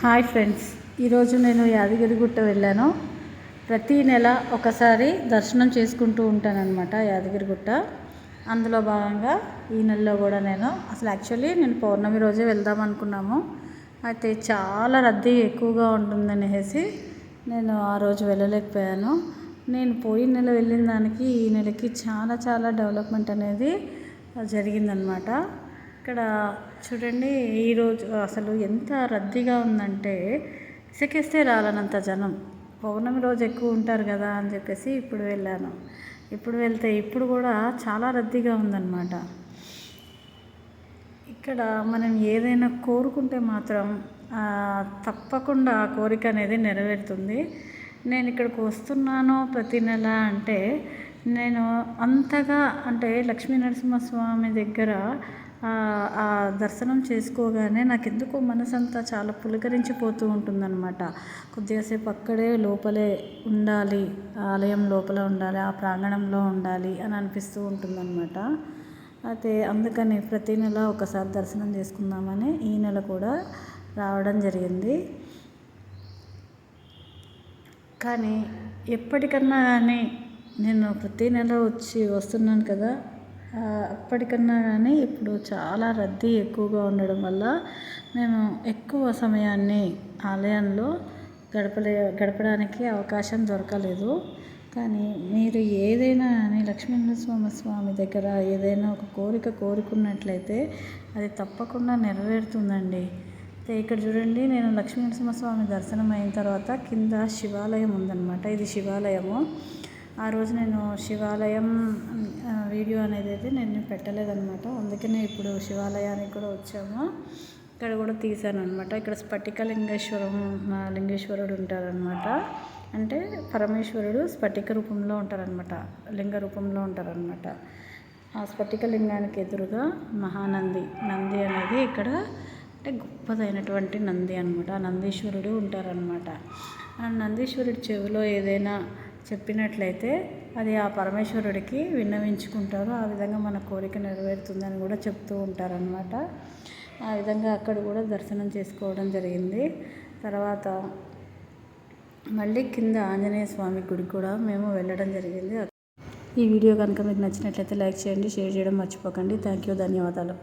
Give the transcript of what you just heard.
Hi friends, ఈరోజు నేను యాదగిరిగుట్ట వెళ్ళాను. ప్రతీ నెల ఒకసారి దర్శనం చేసుకుంటూ ఉంటానన్నమాట యాదగిరిగుట్ట. అందులో భాగంగా ఈ నెలలో కూడా నేను యాక్చువల్లీ పౌర్ణమి రోజే వెళ్దాం అనుకున్నాము. అయితే చాలా రద్దీ ఎక్కువగా ఉంటుందనేసి నేను ఆ రోజు వెళ్ళలేకపోయాను. నేను పోయిన నెల వెళ్ళిన దానికి ఈ నెలకి చాలా చాలా డెవలప్మెంట్ అనేది జరిగిందనమాట. ఇక్కడ చూడండి, ఈరోజు అసలు ఎంత రద్దీగా ఉందంటే ఇసుకేస్తే రాలనంత జనం. పౌర్ణమి రోజు ఎక్కువ ఉంటారు కదా అని చెప్పేసి ఇప్పుడు వెళ్ళాను. ఇప్పుడు కూడా చాలా రద్దీగా ఉందన్నమాట. ఇక్కడ మనం ఏదైనా కోరుకుంటే మాత్రం తప్పకుండా ఆ కోరిక అనేది నెరవేరుతుంది. నేను ఇక్కడికి వస్తున్నాను ప్రతి నెల అంటే నేను అంతగా లక్ష్మీ నరసింహస్వామి దగ్గర ఆ దర్శనం చేసుకోగానే నాకు ఎందుకో మనసంతా చాలా పులకరించిపోతూ ఉంటుందన్నమాట. కొద్దిసేపు అక్కడే లోపలే ఉండాలి, ఆలయం లోపల ఉండాలి, ఆ ప్రాంగణంలో ఉండాలి అని అనిపిస్తూ ఉంటుందన్నమాట. అయితే అందుకని ప్రతి నెల ఒకసారి దర్శనం చేసుకుందామని ఈ నెల కూడా రావడం జరిగింది. కానీ ఎప్పటికన్నా కానీ నేను ప్రతి నెల వస్తున్నాను కదా, అప్పటికన్నా కానీ ఇప్పుడు చాలా రద్దీ ఎక్కువగా ఉండడం వల్ల మేము ఎక్కువ సమయాన్ని ఆలయంలో గడపడానికి అవకాశం దొరకలేదు. కానీ మీరు ఏదైనా కానీ లక్ష్మీనరసింహస్వామి దగ్గర ఏదైనా ఒక కోరిక కోరుకున్నట్లయితే అది తప్పకుండా నెరవేరుతుందండి. ఇక్కడ చూడండి, నేను లక్ష్మీనరసింహస్వామి దర్శనం అయిన తర్వాత కింద శివాలయం ఉందన్నమాట. ఇది శివాలయము. ఆ రోజు నేను శివాలయం వీడియో అనేది అయితే నేను పెట్టలేదన్నమాట. అందుకనే ఇప్పుడు శివాలయానికి కూడా వచ్చాము. ఇక్కడ కూడా తీశాను అనమాట. ఇక్కడ స్ఫటిక లింగేశ్వరుడు ఉంటారనమాట. అంటే పరమేశ్వరుడు స్ఫటిక రూపంలో ఉంటారనమాట, లింగ రూపంలో ఉంటారనమాట. ఆ స్ఫటిక లింగానికి ఎదురుగా మహానంది అనేది ఇక్కడ గొప్పదైనటువంటి నంది అనమాట. నందీశ్వరుడు ఉంటారనమాట. ఆ నందీశ్వరుడి చెవిలో ఏదైనా చెప్పినట్లయితే అది ఆ పరమేశ్వరుడికి విన్నవించుకుంటారు. ఆ విధంగా మన కోరిక నెరవేరుతుందని కూడా చెప్తూ ఉంటారనమాట. ఆ విధంగా అక్కడ కూడా దర్శనం చేసుకోవడం జరిగింది. తర్వాత మళ్ళీ కింద ఆంజనేయ స్వామి గుడి కూడా మేము వెళ్ళడం జరిగింది. ఈ వీడియో కనుక మీకు నచ్చినట్లయితే లైక్ చేయండి, షేర్ చేయడం మర్చిపోకండి. థ్యాంక్ యూ, ధన్యవాదాలు.